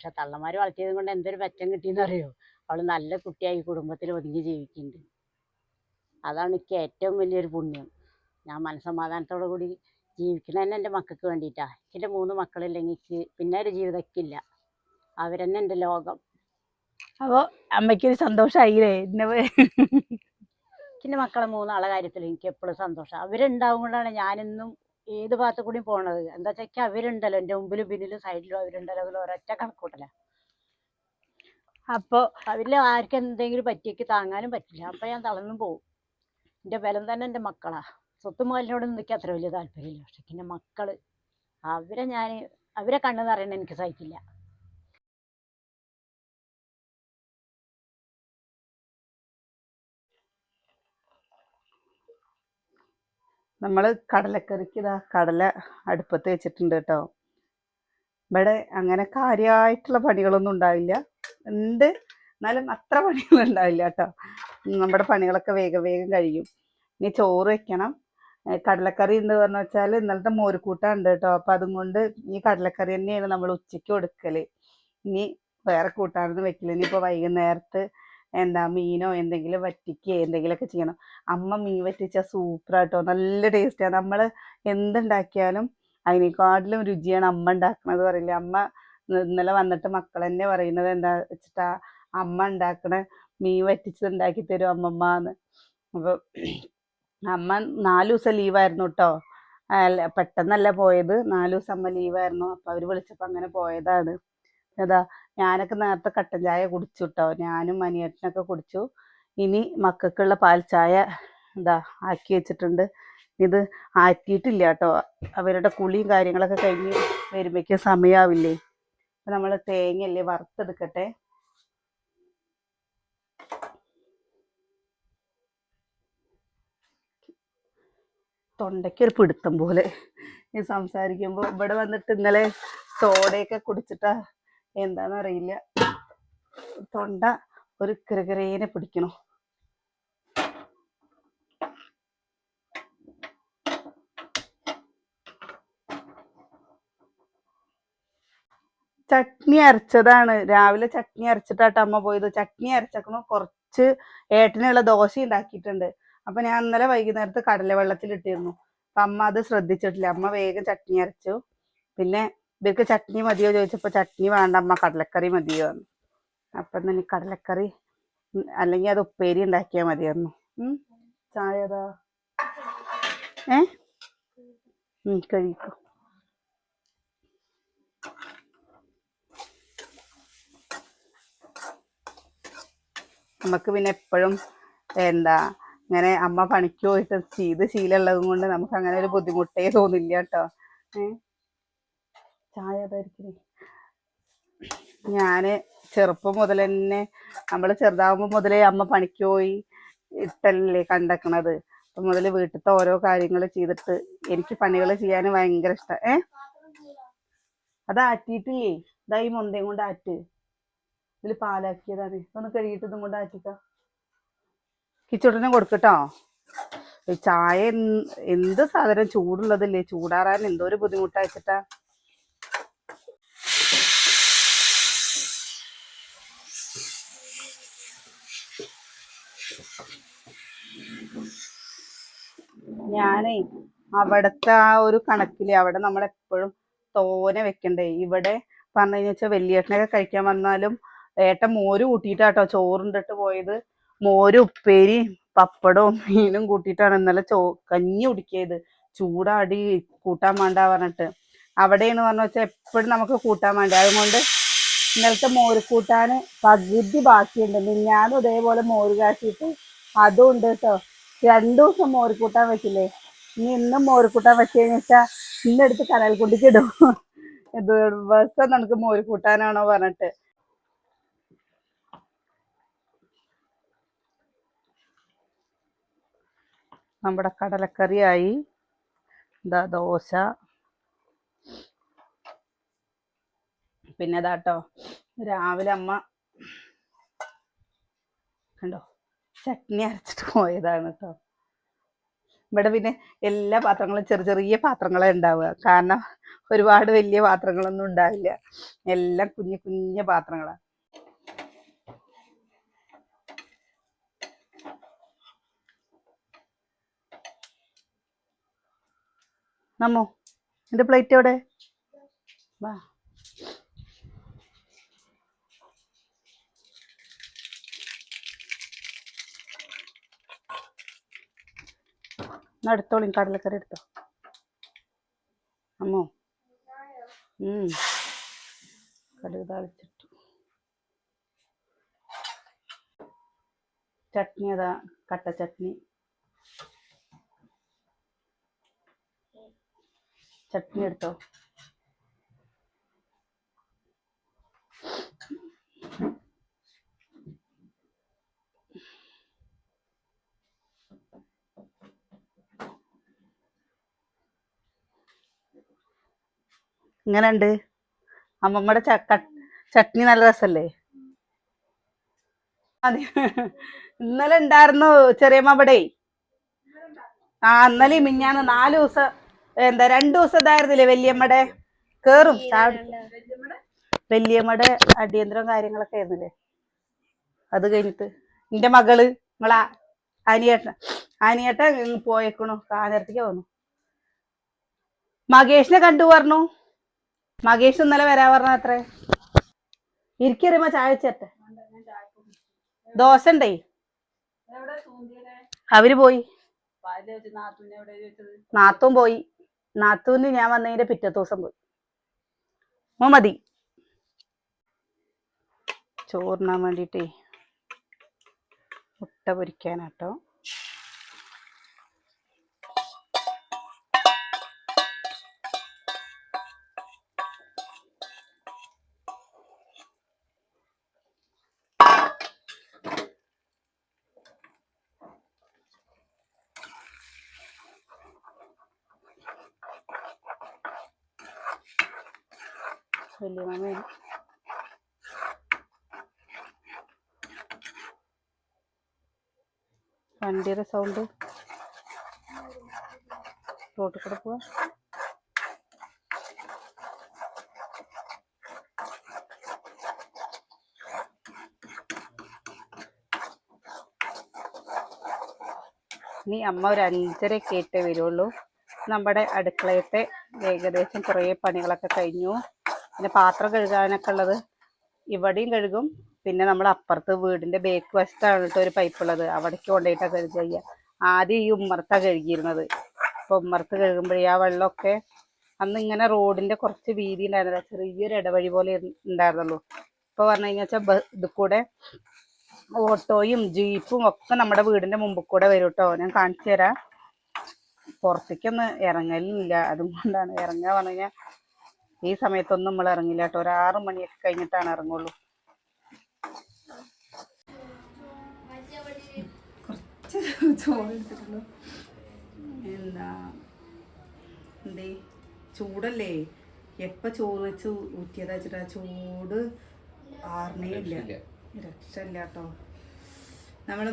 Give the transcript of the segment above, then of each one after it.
പക്ഷെ തള്ളമാര് വളർത്തിയത് കൊണ്ട് എന്തൊരു മെച്ചം കിട്ടിയെന്ന് അറിയോ? അവള് നല്ല കുട്ടിയായി കുടുംബത്തിൽ ഒതുങ്ങി ജീവിക്കുന്നുണ്ട്. അതാണ് എനിക്ക് ഏറ്റവും വലിയൊരു പുണ്യം. ഞാൻ മനസ്സമാധാനത്തോടു കൂടി ജീവിക്കണത് തന്നെ എൻ്റെ മക്കൾക്ക് വേണ്ടിയിട്ടാണ്. എൻ്റെ 3 മക്കളില്ലെങ്കിൽ എനിക്ക് പിന്നെ ഒരു ജീവിതമൊക്കെ അവരെന്നെ എൻ്റെ ലോകം. അപ്പോൾ അമ്മയ്ക്കൊരു സന്തോഷമായില്ലേ? എൻ്റെ മക്കളെ 3 ആളെ കാര്യത്തിൽ എനിക്ക് എപ്പോഴും സന്തോഷം. അവരുണ്ടാവും കൊണ്ടാണ് ഞാനെന്നും ഏത് ഭാഗത്തു കൂടി പോണത്. എന്താ വെച്ചാൽ അവരുണ്ടല്ലോ എൻ്റെ മുമ്പിലും പിന്നിലും സൈഡിലും അവരുണ്ടല്ലോ, അതിൽ ഒരൊറ്റ കണക്കൂട്ടല. അപ്പോൾ അവരിൽ ആർക്കും എന്തെങ്കിലും പറ്റിയേക്ക് താങ്ങാനും പറ്റില്ല. അപ്പം ഞാൻ തളർന്നും പോകും. എൻ്റെ ബലം തന്നെ എൻ്റെ മക്കളാ. സ്വത്തും മുതലിനോടൊന്നും എനിക്ക് അത്ര വലിയ താല്പര്യമില്ല. പക്ഷെ എൻ്റെ മക്കള് അവരെ കണ്ണ് നിറയണ എനിക്ക് സഹിക്കില്ല. നമ്മൾ കടലക്കറിക്ക് കടല അടുപ്പത്ത് വെച്ചിട്ടുണ്ട് കേട്ടോ. ഇവിടെ അങ്ങനെ കാര്യമായിട്ടുള്ള പണികളൊന്നും ഉണ്ടാവില്ല, ഉണ്ട് എന്നാലും അത്ര പണികളൊന്നും ഉണ്ടാവില്ല കേട്ടോ. നമ്മുടെ പണികളൊക്കെ വേഗം വേഗം കഴിയും. ഇനി ചോറ് വെക്കണം. കടലക്കറി ഉണ്ട് പറഞ്ഞു വെച്ചാൽ ഇന്നലത്തെ മോരുകൂട്ടാൻ ഉണ്ട് കേട്ടോ. അപ്പം അതും കൊണ്ട് ഈ കടലക്കറി തന്നെയാണ് നമ്മൾ ഉച്ചയ്ക്ക് കൊടുക്കൽ. ഇനി വേറെ കൂട്ടാനൊന്നും വെക്കില്ല. ഇനിയിപ്പോൾ വൈകുന്നേരത്ത് മീനോ എന്തെങ്കിലും വറ്റിക്കുകയോ എന്തെങ്കിലുമൊക്കെ ചെയ്യണം. അമ്മ മീൻ വറ്റിച്ചാൽ സൂപ്പറാട്ടോ, നല്ല ടേസ്റ്റാണ്. നമ്മൾ എന്തുണ്ടാക്കിയാലും അതിനേക്കാട്ടിലും രുചിയാണ് അമ്മ ഉണ്ടാക്കുന്നത് പറയില്ലേ. അമ്മ ഇന്നലെ വന്നിട്ട് മക്കൾ തന്നെ പറയുന്നത് എന്താ വെച്ചിട്ടാ, അമ്മ ഉണ്ടാക്കണ മീൻ വറ്റിച്ചത് ഉണ്ടാക്കി തരും അമ്മമ്മ എന്ന്. അപ്പോൾ അമ്മ 4 ദിവസം ലീവായിരുന്നു കേട്ടോ. അല്ല, പെട്ടെന്നല്ല പോയത്, 4 ദിവസം അമ്മ ലീവായിരുന്നു. അപ്പോൾ അവർ വിളിച്ചപ്പോൾ അങ്ങനെ പോയതാണ്. ഞാനൊക്കെ നേരത്തെ കട്ടൻ ചായ കുടിച്ചു കേട്ടോ. ഞാനും അനിയത്തിനൊക്കെ കുടിച്ചു. ഇനി മക്കൾക്കുള്ള പാൽ ചായ ആക്കി വെച്ചിട്ടുണ്ട്. ഇത് ആറ്റിയിട്ടില്ല കേട്ടോ. അവരുടെ കുളിയും കാര്യങ്ങളൊക്കെ കഴിഞ്ഞ് വരുമ്പോഴേക്കും സമയമാവില്ലേ. അപ്പം നമ്മൾ തേങ്ങയല്ലേ വറുത്തെടുക്കട്ടെ. തൊണ്ടയ്ക്കൊരു പിടുത്തം പോലെ ഈ സംസാരിക്കുമ്പോൾ. ഇവിടെ വന്നിട്ട് ഇന്നലെ സോഡയൊക്കെ കുടിച്ചിട്ടാ എന്താണെന്നറിയില്ല, തൊണ്ട ഒരു കിരകിരേനെ പിടിക്കണു. ചട്നി അരച്ചതാണ്. രാവിലെ ചട്നി അരച്ചിട്ടാട്ടോ അമ്മ പോയത്. ചട്നി അരച്ചേക്കണു. കുറച്ച് ഏട്ടനുള്ള ദോശ ഉണ്ടാക്കിയിട്ടുണ്ട്. അപ്പം ഞാൻ ഇന്നലെ വൈകുന്നേരത്ത് കടല വെള്ളത്തിലിട്ടിരുന്നു. അപ്പം അമ്മ അത് ശ്രദ്ധിച്ചിട്ടില്ല. അമ്മ വേഗം ചട്നി അരച്ചു. പിന്നെ ഇവർക്ക് ചട്നി മതിയോ ചോദിച്ചപ്പോൾ ചട്നി വേണ്ട അമ്മ, കടലക്കറി മതിയോ എന്ന്. അപ്പം തന്നെ കടലക്കറി അല്ലെങ്കിൽ അത് ഉപ്പേരി ഉണ്ടാക്കിയാൽ മതിയായിരുന്നു. ചായ കഴിക്കും. നമുക്ക് പിന്നെ എപ്പോഴും ഇങ്ങനെ അമ്മ പണിക്ക് പോയിട്ട് ചെയ്ത് ശീലമുള്ളതും കൊണ്ട് നമുക്ക് അങ്ങനെ ഒരു ബുദ്ധിമുട്ടേ തോന്നില്ല കേട്ടോ. ചായ അതായിരിക്കും. ഞാൻ ചെറുപ്പം മുതൽ തന്നെ, നമ്മൾ ചെറുതാകുമ്പോൾ മുതലേ അമ്മ പണിക്ക് പോയി ഇട്ടല്ലേ കണ്ടേക്കണത്. അപ്പം മുതൽ വീട്ടിലത്തെ ഓരോ കാര്യങ്ങൾ ചെയ്തിട്ട് എനിക്ക് പണികൾ ചെയ്യാൻ ഭയങ്കര ഇഷ്ടം. അത് ആറ്റിയിട്ടില്ലേ, ഈ മൊന്തയും കൊണ്ട് ആറ്റ്. ഇതിൽ പാലാക്കിയതാണ്. ഒന്ന് കഴുകിയിട്ട് ഇതും കൊണ്ട് ആറ്റിക്കാം. കിച്ചോട്ടനെ കൊടുക്കട്ടോ. ചായ എന്ത് സാധനം ചൂടുള്ളതല്ലേ, ചൂടാറാൻ എന്തോ ഒരു ബുദ്ധിമുട്ടായിട്ടാ. ഞാനേ അവിടുത്തെ ആ ഒരു കണക്കില് അവിടെ നമ്മളെപ്പോഴും തോനെ വെക്കണ്ടേ. ഇവിടെ പറഞ്ഞു കഴിഞ്ഞാൽ വലിയേട്ടനൊക്കെ കഴിക്കാൻ വന്നാലും ഏട്ടൻ മോര് കൂട്ടിയിട്ടാട്ടോ ചോറുണ്ടിട്ട് പോയത്. മോര്, ഉപ്പേരി, പപ്പടവും മീനും കൂട്ടിയിട്ടാണ് ഇന്നലെ കഞ്ഞി കുടിക്കിയത്. ചൂടാടി കൂട്ടാൻ വേണ്ട പറഞ്ഞിട്ട്. അവിടെയെന്ന് പറഞ്ഞു വെച്ചാൽ എപ്പോഴും നമുക്ക് കൂട്ടാൻ വേണ്ട. അതുകൊണ്ട് ഇന്നലത്തെ മോര് കൂട്ടാൻ പകുതി ബാക്കിയുണ്ട്. ഞാനും ഇതേപോലെ മോര് കാച്ചിട്ട് അതും ഉണ്ട് കേട്ടോ. 2 ദിവസം മോര് കൂട്ടാൻ വെച്ചില്ലേ. ഇന്നും മോര് കൂട്ടാൻ വെച്ച് കഴിഞ്ഞാൽ ഇന്നെടുത്ത് കനൽക്കുണ്ടിക്ക് ഇടും. ദിവസം നമുക്ക് മോര് കൂട്ടാനാണോ പറഞ്ഞിട്ട്. നമ്മുടെ കടലക്കറിയായി. ദോശ. പിന്നെ ഇതാട്ടോ രാവിലെ അമ്മ കണ്ടോ ചട്നി അരച്ചിട്ട് പോയതാണ് കേട്ടോ. ഇവിടെ പിന്നെ എല്ലാ പാത്രങ്ങളും ചെറിയ ചെറിയ പാത്രങ്ങളെ ഉണ്ടാവുക. കാരണം ഒരുപാട് വലിയ പാത്രങ്ങളൊന്നും ഉണ്ടാവില്ല, എല്ലാം കുഞ്ഞു കുഞ്ഞു പാത്രങ്ങളാണ്. നമ്മോ എന്റെ പ്ലേറ്റ് എവിടെ? വാ. എടുത്തോളി, കടലക്കറി എടുത്തോ അമ്മോ. കടുക് താളിച്ചിട്ടു. ചട്നി അതാ, കട്ട ചട്നി. ചട്നി എടുത്തോ. ഇങ്ങനെയുണ്ട് അമ്മമ്മയുടെ ചട്നി? നല്ല രസല്ലേ? അതെ, ഇന്നലെ ഉണ്ടായിരുന്നു ചെറിയമ്മ ഇവിടെ. ഇന്നലെ മിഞ്ഞാന്ന് 4 ദിവസം, 2 ദിവസം ഇതായിരുന്നില്ലേ വല്യമ്മയുടെ കേറും. വല്യമ്മയുടെ അടിയന്തരം കാര്യങ്ങളൊക്കെ ആയിരുന്നില്ലേ, അത് കഴിഞ്ഞിട്ട് എന്റെ മകള് നിങ്ങളാ അനിയേട്ടൻ പോയേക്കണു, കാനത്തേക്ക് പോന്നു. മകേഷിനെ കണ്ടു പറഞ്ഞു. മകേഷ് ഇന്നലെ വരാ പറഞ്ഞ അത്രേ. ഇരിക്കറിയുമ്പോ ചായ വെച്ചേട്ടെ. ദോശ ഉണ്ടേ, അവര് പോയി. നാത്തൂൻ പോയി. നാത്തൂന് ഞാൻ വന്നതിന്റെ പിറ്റത്തെ ദിവസം പോയി. മതി ചോറിനാൻ വേണ്ടിട്ടേ മുട്ട പൊരിക്കാനാട്ടോ. വലിയ മാമയാണ്. വണ്ടിയുടെ സൗണ്ട്. റോട്ടിൽ കൂടെ പോവാ. ഇനി അമ്മ ഒരു 5:30 വരുള്ളൂ. നമ്മുടെ അടുക്കളയത്തെ ഏകദേശം കുറേ പണികളൊക്കെ കഴിഞ്ഞു. പിന്നെ പാത്രം കഴുകാനൊക്കെ ഉള്ളത് ഇവിടെയും കഴുകും. പിന്നെ നമ്മൾ അപ്പുറത്ത് വീടിന്റെ ബേക്ക് വശത്താണ് കേട്ടോ ഒരു പൈപ്പ് ഉള്ളത്, അവിടേക്ക് കൊണ്ടുപോയിട്ടാണ് കഴുകുക. ആദ്യം ഈ ഉമ്മർത്താണ് കഴുകിയിരുന്നത്. അപ്പൊ ഉമ്മർത്ത് കഴുകുമ്പോഴേ ആ വെള്ളമൊക്കെ അന്ന് ഇങ്ങനെ റോഡിന്റെ കുറച്ച് വീതി ഉണ്ടായിരുന്നില്ല, ചെറിയൊരു ഇടവഴി പോലെ ഉണ്ടായിരുന്നുള്ളൂ. ഇപ്പൊ പറഞ്ഞു കഴിഞ്ഞാൽ ഇത് കൂടെ ഓട്ടോയും ജീപ്പും ഒക്കെ നമ്മുടെ വീടിന്റെ മുമ്പിൽ കൂടെ വരും കേട്ടോ. ഞാൻ കാണിച്ചു തരാം. പുറത്തേക്കൊന്നും ഇറങ്ങലില്ല, അതുകൊണ്ടാണ്. ഇറങ്ങാൻ പറഞ്ഞു കഴിഞ്ഞാൽ ഈ സമയത്തൊന്നും നമ്മൾ ഇറങ്ങില്ല കേട്ടോ. ഒരു 6 മണിയൊക്കെ കഴിഞ്ഞിട്ടാണ് ഇറങ്ങുള്ളൂ. കുറച്ച് ചോറ് എടുത്തിട്ടുള്ളൂ. എന്തേ ചൂടല്ലേ, എപ്പ ചോറ് വെച്ച് ഊറ്റിയതാ വെച്ചിട്ടാ ചൂട് ആറിനേ ഇല്ല, രക്ഷയില്ല കേട്ടോ. നമ്മള്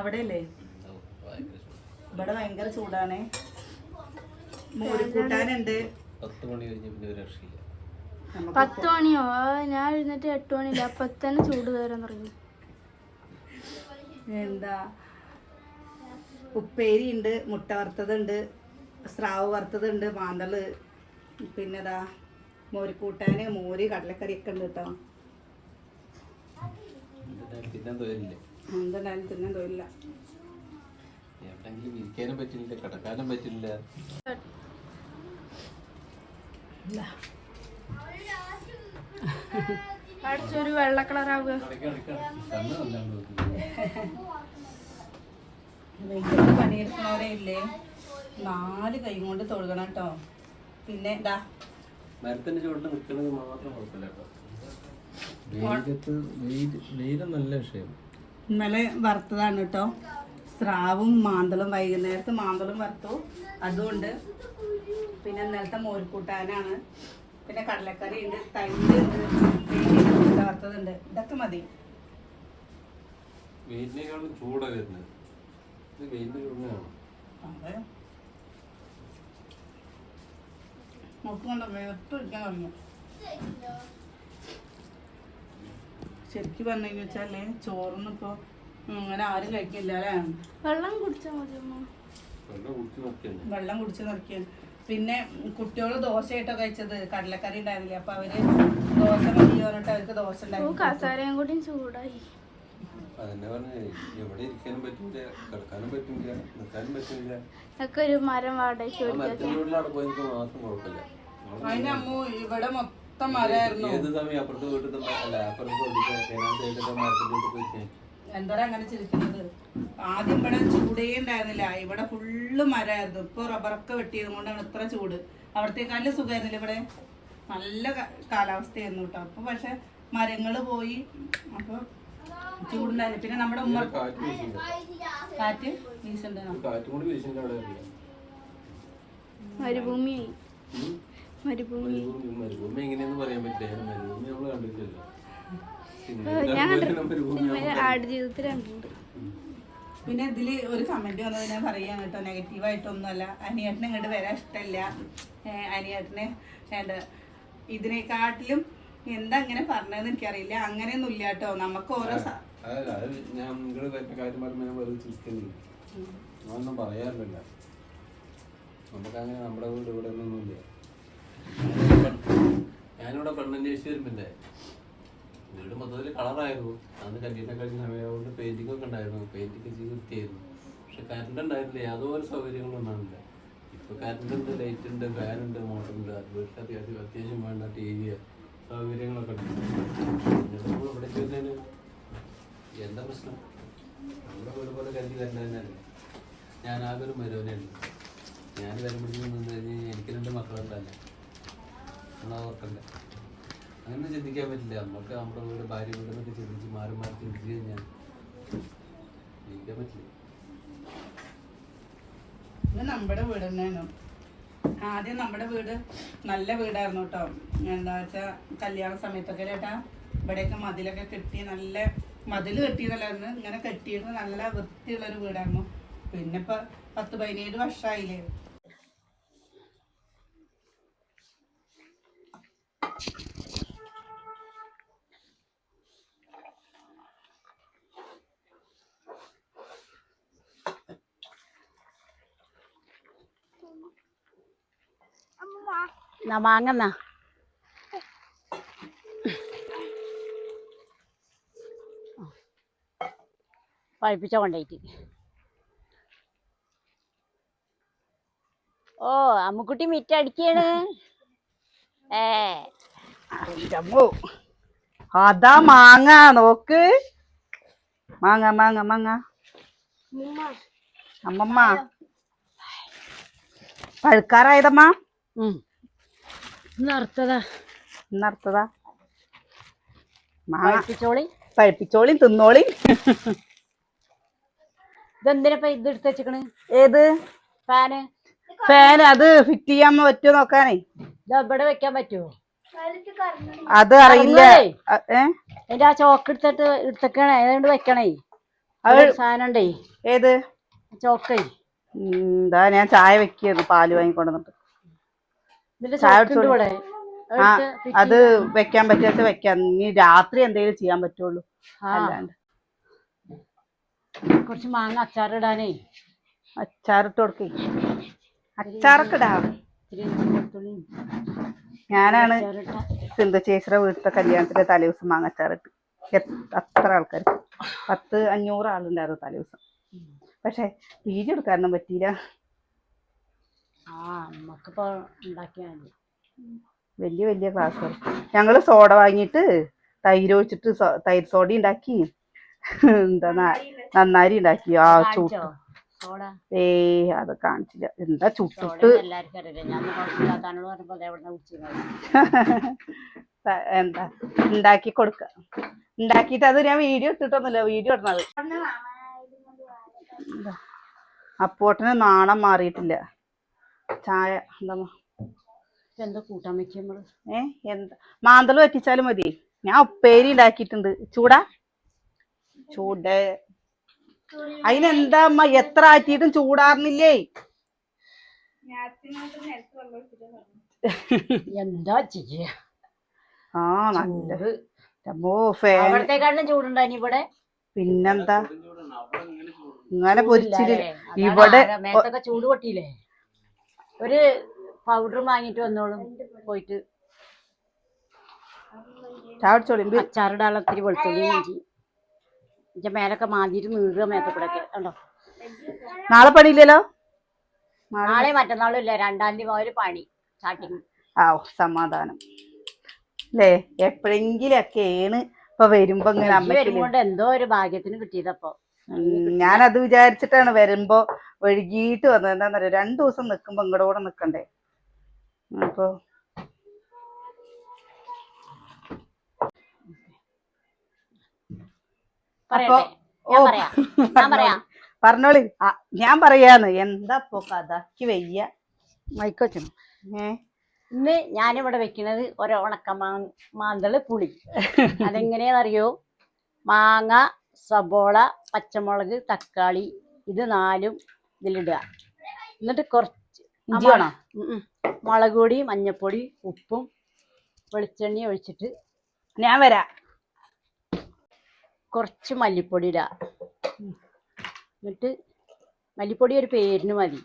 അവിടെ അല്ലേ, ഇവിടെ ഭയങ്കര ചൂടാണേ. മോരിക്കൂട്ടാനുണ്ട്. 10 മണി കഴിഞ്ഞ പിന്നെ ഒരു രക്ഷയില്ല. 10 മണിയോ? ഞാൻ എഴുന്നേറ്റ് 8 മണിയില്ല, അപ്പൊ തന്നെ ചൂട് കയറാൻ തുടങ്ങി. എന്താ ഉപ്പേരി ഉണ്ട്, മുട്ട വറുത്തതുണ്ട്, സ്രാവ് വറുത്തതുണ്ട്, മാന്തള്, പിന്നെതാ മോരിക്കൂട്ടാന്, മോര്, കടലക്കറി ഒക്കെ ഉണ്ട് കേട്ടോ. എന്തുണ്ടായാലും തിന്നാൻ തോന്നില്ല. എവിടെങ്കിലും ഇരിക്കാനും പറ്റില്ല, കിടക്കാനും പറ്റില്ല. അടിച്ചൊരു വെള്ള കളറാവുക. പണിയെടുക്കണവരെ ഇല്ലേ 4 കൈ കൊണ്ട് തൊഴുകണം കേട്ടോ. പിന്നെ ഇതാ മരത്തിന്റെ ചുവട്ടിൽ നിൽക്കുന്നത് മാത്രം കുഴപ്പമില്ല കേട്ടോ. വെയിലും നല്ല വിഷയം. ഇന്നലെ വറുത്തതാണ് കേട്ടോ സ്രാവും മാന്തളും. വൈകുന്നേരത്ത് മാന്തളും വറുത്തു, അതുകൊണ്ട്. പിന്നെ ഇന്നലത്തെ മോരിക്കൂട്ടാനാണ്. പിന്നെ കടലക്കറി ഉണ്ട്, തൈരുണ്ട്, മുട്ട വറുത്തതുണ്ട്. ഇതൊക്കെ മതി. വെയിലിനേക്കാളും ചൂടാ വരുന്നത്. ഇത് വെയിലിന് ചൂടാണ്. അതെ, നോക്കുന്നുണ്ടോ വേർത്തൊഴിക്കാൻ തുടങ്ങി. ശരിക്കും പറഞ്ഞു വെച്ചാലേ ചോറൊന്നും ഇപ്പൊ അങ്ങനെ ആരും കഴിക്കില്ല അല്ലേ. വെള്ളം കുടിച്ചാൽ മതി അമ്മ. വെള്ളം കുടിച്ച് നിറക്കിയാണ്. പിന്നെ കുട്ടികള് ദോശയായിട്ടോ കഴിച്ചത്, കടലക്കറി ഉണ്ടായിരുന്നില്ല. അപ്പൊ അവര് ദോശ മതി പറഞ്ഞിട്ട് അവർക്ക് ദോശ ഉണ്ടായിരുന്നു. കസാരയും കൂടി ചൂടായി. അതന്നെ പറഞ്ഞേ, എവിടെ ഇരിക്കാനും പറ്റില്ല, കിടക്കാനും പറ്റില്ല, നിൽക്കാനും പറ്റില്ല. ഒക്കെ ഒരു മരം വാടകയ്ക്ക് മരത്തിൻ്റെ പോയി മാത്രം കുഴപ്പമില്ല. അതിന് അമ്മു ഇവിടെ മൊത്തം മരമായിരുന്നു. ഏത് സമയം അപ്പുറത്ത് വീട്ടിൽ അല്ല അപ്പുറത്ത് മരത്തിന്റെ വീട്ടിൽ പോയി എന്താ അങ്ങനെ ചിരിക്കുന്നത്. ആദ്യം ഇവിടെ ചൂടേ ഉണ്ടായിരുന്നില്ല, ഇവിടെ ഫുള്ള് മരമായിരുന്നു. ഇപ്പൊ റബ്ബറൊക്കെ വെട്ടിയത് കൊണ്ടാണ് ഇത്ര ചൂട്. അവിടത്തേക്കാളും സുഖമായിരുന്നില്ല, ഇവിടെ നല്ല കാലാവസ്ഥയായിരുന്നു കേട്ടോ. അപ്പൊ പക്ഷെ മരങ്ങള് പോയി, അപ്പൊ ചൂടുണ്ടായിരുന്നു. പിന്നെ നമ്മുടെ ഉമ്മ കാറ്റ് വീശുന്നുണ്ട്. മരുഭൂമിയായി. മരുഭൂമി മരുഭൂമി എങ്ങനെയാന്ന് പറയാൻ പറ്റില്ല. മരുഭൂമി നമ്മള് കണ്ടിട്ടില്ലല്ലോ. ഞാൻ ആടുജീവിതത്തിൽ കണ്ടിട്ടുണ്ട്. പിന്നെ ഇതില് ഒരു കമന്റ് വന്നത് ഞാൻ പറയാൻ കേട്ടോ, നെഗറ്റീവായിട്ടൊന്നുമല്ല. അനിയേട്ടനെ ഇങ്ങോട്ട് വരാൻ ഇഷ്ടമല്ല. അനിയേട്ടനെ എന്താ ഇതിനെക്കാട്ടിലും എന്താ അങ്ങനെ പറഞ്ഞതെന്ന് എനിക്കറിയില്ല. അങ്ങനെയൊന്നും ഇല്ല കേട്ടോ. നമുക്ക് ഓരോ ഞാൻ നിങ്ങളുടെ കാര്യം പറഞ്ഞ വെറുതെ ചിരിക്കുന്നില്ല, ഞാനൊന്നും പറയാറില്ല. നമുക്ക് അങ്ങനെ നമ്മുടെ വീട് ഇവിടെ ഒന്നുമില്ല. ഞാനിവിടെ പെണ്ണന്വേഷിച്ച് വരുമ്പില്ലേ, വീട് മൊത്തത്തിൽ കളറായിരുന്നു. അന്ന് കല്യാണം കഴിഞ്ഞ സമയമായതുകൊണ്ട് പെയിന്റിംഗ് ഒക്കെ ഉണ്ടായിരുന്നു, പെയിന്റിംഗ് ചെയ്ത് വൃത്തിയായിരുന്നു. പക്ഷെ കറണ്ട് ഉണ്ടായിരുന്നില്ല, യാതൊരു സൗകര്യങ്ങളൊന്നും ഉണ്ടാവില്ല. ഇപ്പൊ കറണ്ട് ഉണ്ട്, ലൈറ്റ് ഉണ്ട്, ഫാനുണ്ട്, മോട്ടറുണ്ട്. അത് വീട്ടിൽ അത്യാവശ്യം വേണ്ട ടി വി സൗകര്യങ്ങളൊക്കെ ഉണ്ട്. ഇവിടെ ചെയ്യുന്നതിന് എന്താ പ്രശ്നം? നമ്മുടെ വീട് പോലെ കരുതി വരണ തന്നെയല്ലേ. ഞാൻ ആകെ ഒരു മരുവനുണ്ട്. ഞാൻ വരുമ്പോഴേക്കും നിന്ന് കഴിഞ്ഞ് എനിക്ക് 2 മക്കളുണ്ടല്ലേ, നമ്മളെ ഓർക്കണ്ടേ. അങ്ങനെ ചിന്തിക്കാൻ പറ്റില്ല. നമുക്ക് നമ്മുടെ വീട് ഭാര്യ വീടെന്നൊക്കെ ചിന്തിച്ച് മാറി മാറി ചിന്തിച്ച് കഴിഞ്ഞാൽ ജീവിക്കാൻ പറ്റില്ല. ഇത് നമ്മുടെ വീട് തന്നെയാണ്. ആദ്യം നമ്മുടെ വീട് നല്ല വീടായിരുന്നു കേട്ടോ. എന്താ വെച്ചാൽ കല്യാണ സമയത്തൊക്കെ ചേട്ടാ ഇവിടെയൊക്കെ മതിലൊക്കെ കെട്ടി, നല്ല മതിൽ കെട്ടിയതല്ലായിരുന്നു, ഇങ്ങനെ കെട്ടിയത് നല്ല വൃത്തിയുള്ളൊരു വീടായിരുന്നു. പിന്നെ ഇപ്പൊ 10-17 വർഷമായില്ലേ. മാങ്ങന്നാ പഴിപ്പിച്ച കൊണ്ടായിട്ട്. ഓ അമ്മുക്കുട്ടി മിറ്റടിക്കാണ്. അതാ മാങ്ങ, നോക്ക് മാങ്ങ മാങ്ങ മാങ്ങ. അമ്മമ്മ പഴുക്കാറായതമ്മ. ഇന്നറുത്തതാ പഴുപ്പിച്ചോളി തിന്നോളി. ഇതെന്തിനപ്പ ഇത് എടുത്ത് വെച്ചിക്കണ്? ഏത് ഫാന്? അത് ഫിറ്റ് ചെയ്യാൻ പറ്റുമോ നോക്കാനേ. ഇത് ഇവിടെ വെക്കാൻ പറ്റുമോ? അത് അറിയില്ല. എന്റെ ആ ചോക്ക് എടുത്തേക്കണേ, അതുകൊണ്ട് വെക്കണേ. സാധനം ഉണ്ടേ. ഏത് ചോക്കേ? എന്താ ഞാൻ ചായ വെക്കുന്നു, പാല് വാങ്ങിക്കൊണ്ടിട്ട്. ഇവിടെ അത് വെക്കാൻ പറ്റുക വെക്കാം. ഇനി രാത്രി എന്തെങ്കിലും ചെയ്യാൻ പറ്റുള്ളൂ, അല്ലാണ്ട്. കുറച്ച് മാങ്ങ അച്ചാറിടാനേ. അച്ചാറിട്ട് കൊടുക്കേ. അച്ചാറൊക്കെ ഇടാ. ഞാനാണ് സിന്ധു ചേച്ചിയുടെ വീട്ടിലെ കല്യാണത്തിന്റെ തലേദിവസം മാങ്ങ അച്ചാറിട്ട്. അത്ര ആൾക്കാർ 500 ആളുണ്ടായിരുന്നു തലേദിവസം. പക്ഷെ വീഡിയോ എടുക്കാനൊന്നും പറ്റിയില്ല. വലിയ വലിയ ക്ലാസ്സുകൾ. ഞങ്ങള് സോഡ വാങ്ങിയിട്ട് തൈര് ഒഴിച്ചിട്ട് തൈര് സോഡ ഉണ്ടാക്കി, എന്താ നന്നാരി ഉണ്ടാക്കി. ആ ചൂട്ട് അത് കാണിച്ചില്ല. എന്താ ചുട്ടിട്ട് എന്താ ഉണ്ടാക്കി കൊടുക്ക. ഉണ്ടാക്കിയിട്ട് അത് ഞാൻ വീഡിയോ ഇട്ടിട്ടൊന്നുമില്ല, വീഡിയോ ഇടണത്. അപ്പോട്ടിന് നാണം മാറിയിട്ടില്ല. ചായ എന്താ കൂട്ടാൻ വെക്കുമ്പോൾ എന്താ മാന്തള് വറ്റിച്ചാലും മതി. ഞാൻ ഉപ്പേരി ഉണ്ടാക്കിയിട്ടുണ്ട്. ചൂട് അതിനെന്താ അമ്മ എത്ര ആറ്റിയിട്ടും ചൂടാറുന്നില്ലേ? എന്താ ചെയ്യാ ആ നല്ല ചൂട്. അമ്മോ ഫാൻ അവിടത്തെക്കാട്ടിലും ചൂടുണ്ടായിനി ഇവിടെ. പിന്നെന്താ അവിടെ ഇങ്ങനെ ചൂടുണ്ട്. ഇങ്ങനെ പൊരിച്ചില് ചൂടില്ലാല്ലേ? അതാണ് ഇവിടെ മേത്തൊക്കെ ചൂട് പൊട്ടിയില്ലേ. ഒരു പൗഡർ വാങ്ങിട്ട് വന്നോളും പോയിട്ട്. ചാടിച്ചോളി അച്ചാറിടാനുള്ള ഇത്തിരി വെളുത്തുള്ളി ഇഞ്ചി ഇന്റെ മേലൊക്കെ മാന്തിയിട്ട് നീറുക മേത്തക്കൂടെ ഒക്കെ ഉണ്ടോ. നാളെ പണിയില്ലല്ലോ. നാളെ മറ്റന്നാളും ഇല്ല, 2-ാം തീയതി ഒരു പണി സ്റ്റാർട്ടിങ്. ആ സമാധാനം അല്ലേ. എപ്പോഴെങ്കിലൊക്കെയാണ് ഇപ്പൊ വരുമ്പോ ഇങ്ങനെ അമ്മയ്ക്ക് വരുമ്പോണ്ട് എന്തോ ഒരു ഭാഗ്യത്തിന് കിട്ടിയതപ്പോ. ഞാനത് വിചാരിച്ചിട്ടാണ് വരുമ്പോ വൈകിട്ട് വന്നത്. എന്താന്ന് പറയാ 2 ദിവസം നിക്കുമ്പോ ഇങ്ങടെ കൂടെ നിക്കണ്ടേ. അപ്പൊ പറയട്ടെ, ഞാൻ പറയാം, ഞാൻ പറയാം. പറഞ്ഞോളി. ഞാൻ പറയാന്ന് എന്താ ഇപ്പൊ കഥക്ക് വയ്യ. മൈക്കൊച്ചു. ഇന്ന് ഞാനിവിടെ വെക്കുന്നത് ഒരു ഉണക്ക മാന്തള് പുളി. അതെങ്ങനെയാണെന്നറിയോ? മാങ്ങ, സബോള, പച്ചമുളക്, തക്കാളി ഇത് 4ഉം ഇതിലിടുക. എന്നിട്ട് കുറച്ച് ഇഞ്ചി വേണോ? മുളക് പൊടി, മഞ്ഞപ്പൊടി, ഉപ്പും വെളിച്ചെണ്ണ ഒഴിച്ചിട്ട് ഞാൻ വരാം. കുറച്ച് മല്ലിപ്പൊടി ഇടുക. എന്നിട്ട് മല്ലിപ്പൊടി ഒരു പേരിന് മതി.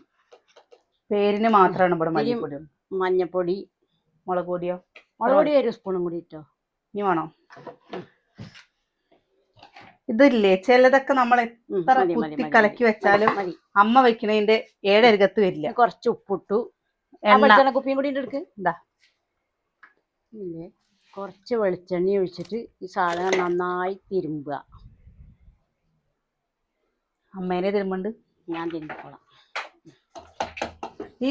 പേരിന് മാത്രമാണ് ഇവിടെ മല്ലിപ്പൊടി. മഞ്ഞപ്പൊടി, മുളക് പൊടിയോ? മുളക് പൊടി 1 സ്പൂണും കൂടി ഇട്ടോ. ഇനി വേണോ? ഇതില്ലേ ചിലതൊക്കെ നമ്മൾ എത്ര കുത്തി കലക്കി വെച്ചാലും അമ്മ വെക്കണതിന്റെ 7 അരികത്ത് വരില്ല. കുറച്ച് ഉപ്പിട്ടു. കുപ്പിയും കൂടി എടുക്ക്. എന്താ കുറച്ച് വെളിച്ചെണ്ണ ഒഴിച്ചിട്ട് ഈ സാധനം നന്നായി തിരുമ്പുക. അമ്മേനെ തിരുമ്പണ്ട്, ഞാൻ തിരുമ്പിക്കോളാം.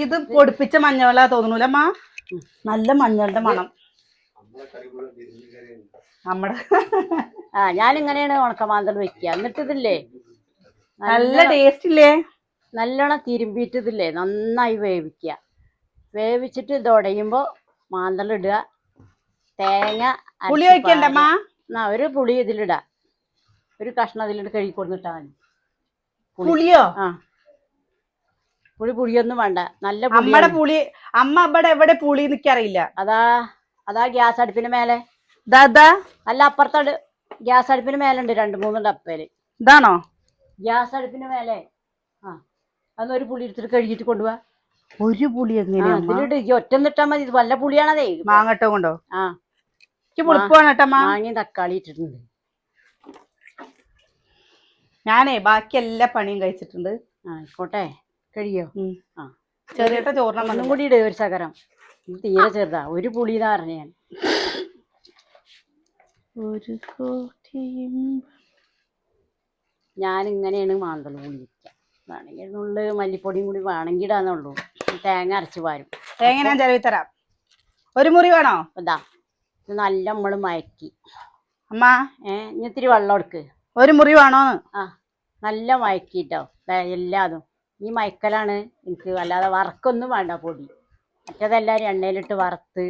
ഇത് പൊടിപ്പിച്ച മഞ്ഞളാ തോന്നൂല അമ്മ. നല്ല മഞ്ഞളുടെ മണം. നമ്മുടെ ഞാനിങ്ങനെയാണ് ഉണക്കമാന്തൽ വെക്കുക. എന്നിട്ട് ഇതില്ലേ നല്ല ടേസ്റ്റ് ഇല്ലേ? നല്ലോണം തിരുമ്പിയിട്ട് ഇതില്ലേ നന്നായി വേവിക്കുക. വേവിച്ചിട്ട് ഇത് ഉടയുമ്പോ മാന്തൽ ഇടുക. തേങ്ങ പുളി ഒഴിക്കണ്ടമ്മ. ഒരു പുളി ഇതിലിടുക. ഒരു കഷ്ണം അതിലിട്ട് കഴുകി കൊടുത്തിട്ടാ മതി. പുളിയോ? പുളിയൊന്നും വേണ്ട. നല്ല അമ്മയുടെ പുളി. അമ്മ ഇവിടെ എവിടെ പുളി എനിക്കറിയില്ല. അതാ ഗ്യാസ് അടുപ്പിന് മേലെ. അല്ല അപ്പുറത്തോട് ഗ്യാസ് അടുപ്പിന് മേലെ ഉണ്ട് 2-3 ഡപ്പേല്. ഇതാണോ ഗ്യാസ് അടുപ്പിന് മേലെ? അതൊരു പുളി എടുത്തിട്ട് കഴുകിട്ട് കൊണ്ടുപോവാ. ഒരു പുളി എങ്ങനെയാ? ഒറ്റന്നിട്ടാ മതി. ഇത് വല്ല പുളിയാണതേ. മാങ്ങട്ടോ കൊണ്ടോ? പുളിപ്പാണ് കേട്ടോ. മാങ്ങയും തക്കാളി ഇട്ടിട്ടുണ്ട്. ഞാനേ ബാക്കി എല്ലാ പണിയും കഴിച്ചിട്ടുണ്ട്. ആയിക്കോട്ടെ, കഴിയോ? ചെറിയ ചോറിനും ഒന്നും കൂടി ഇട് ഒരു ശകരം. ഇത് തീരെ ചെറുതാ. ഒരു പുളിന്നാ പറഞ്ഞ ഞാൻ. ഞാനിങ്ങനെയാണ് മാന്തൽ പുളി വയ്ക്കുക. വേണമെങ്കിൽ നുള്ള് മല്ലിപ്പൊടിയും കൂടി വേണമെങ്കിൽ ഇടാന്നുള്ളൂ. തേങ്ങ അരച്ച് പാരും. തേങ്ങ ഞാൻ ചെലവി തരാം. ഒരു മുറി വേണോ? ഇതാ ഇത് നല്ല നമ്മള് മയക്കി. അമ്മ ഇനി ഇത്തിരി വെള്ളം എടുക്ക്. ഒരു മുറി വേണോന്ന്? നല്ല മയക്കിട്ടോ എല്ലാതും. ഈ മയക്കലാണ് എനിക്ക്. അല്ലാതെ വറക്കൊന്നും വേണ്ട പൊടി. മറ്റേതെല്ലാവരും എണ്ണയിലിട്ട് വറുത്ത്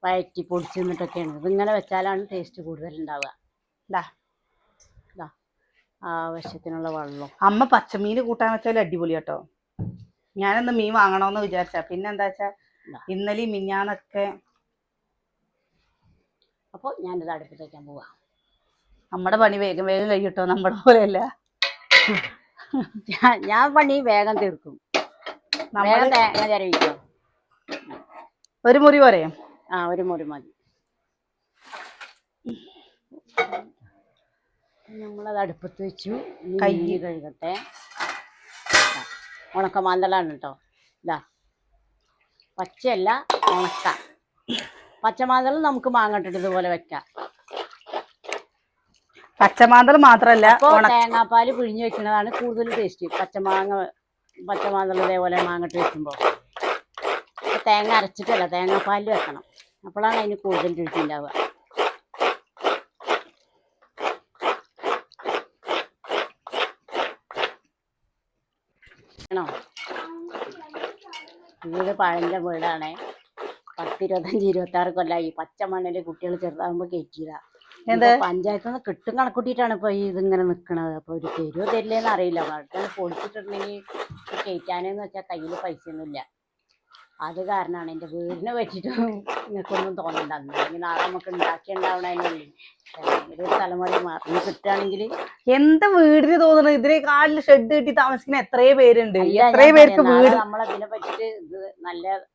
വയറ്റി പൊടിച്ച് നിന്നിട്ടൊക്കെയാണ്. ഇതിങ്ങനെ വെച്ചാലാണ് ടേസ്റ്റ് കൂടുതലുണ്ടാവുക. ആവശ്യത്തിനുള്ള വെള്ളം. അമ്മ പച്ചമീൻ കൂട്ടാൻ വെച്ചാലും അടിപൊളി കേട്ടോ. ഞാനൊന്ന് മീൻ വാങ്ങണമെന്ന് വിചാരിച്ച. പിന്നെ എന്താ വെച്ചാ ഇന്നലെയും മിഞ്ഞാന്നൊക്കെ. അപ്പോൾ ഞാനിത് അടുപ്പിൽ വയ്ക്കാൻ പോവാ. നമ്മുടെ പണി വേഗം വേഗം കഴിയട്ടോ. നമ്മുടെ പോലെയല്ല. ഞാൻ പണി വേഗം തീർക്കും. തേങ്ങ ചിരവിക്കോ. ഒരു മുറി പോരെ? ഒരു മുറി മതി. നമ്മളത് അടുപ്പത്ത് വെച്ചു. കൈ കഴുകട്ടെ. ഉണക്ക മാന്തലാണ് കേട്ടോ. ഇതാ പച്ചയല്ല, ഉണക്ക. പച്ചമാന്തൽ നമുക്ക് മാങ്ങട്ടിട്ട് ഇതുപോലെ വെക്കാം. പച്ചമാന്തൽ മാത്രല്ല, തേങ്ങാപ്പാല് പിഴിഞ്ഞ് വെക്കുന്നതാണ് കൂടുതൽ ടേസ്റ്റ്. പച്ചമാന്തൽ ഇതേപോലെ മാങ്ങട്ട് വെക്കുമ്പോ തേങ്ങ അരച്ചിട്ടല്ല, തേങ്ങാപ്പാലിൽ വെക്കണം. അപ്പോഴാണ് അതിന് കൂടുതൽ രുചി ഉണ്ടാവുക. ഇത് പഴഞ്ച വീടാണേ. 10-25-26 കൊല്ലായി. പച്ച മണ്ണില് കുട്ടികൾ ചെറുതാകുമ്പോ കയറ്റിയതാ. പഞ്ചായത്തിൽ നിന്ന് കിട്ടും കണക്കൂട്ടിയിട്ടാണ് ഇപ്പൊ ഇതിങ്ങനെ നിക്കണത്. അപ്പൊ ഒരു തരുമോ തരില്ലേന്ന് അറിയില്ല. അവിടെ പൊടിച്ചിട്ടുണ്ടെങ്കിൽ കയറ്റാനെന്ന് വെച്ചാൽ കയ്യിൽ പൈസ ഒന്നുമില്ല. അത് കാരണമാണ് എൻ്റെ വീടിനെ പറ്റിയിട്ട് നിങ്ങൾക്കൊന്നും തോന്നണ്ട. അല്ലെങ്കിൽ നാളെ നമുക്ക് ഉണ്ടാക്കിയുണ്ടാവണതിനുള്ളിൽ ഒരു തലമുറ മാറി കിട്ടുകയാണെങ്കിൽ. എന്താ വീടിന് തോന്നുന്നത്? ഇതിനേക്കാളിൽ ഷെഡ് കെട്ടി താമസിക്കുന്ന എത്രയോ പേരുണ്ട്, എത്രയോ പേർക്ക് വീട്. നമ്മളതിനെ പറ്റിയിട്ട് ഇത് നല്ലതാണ്.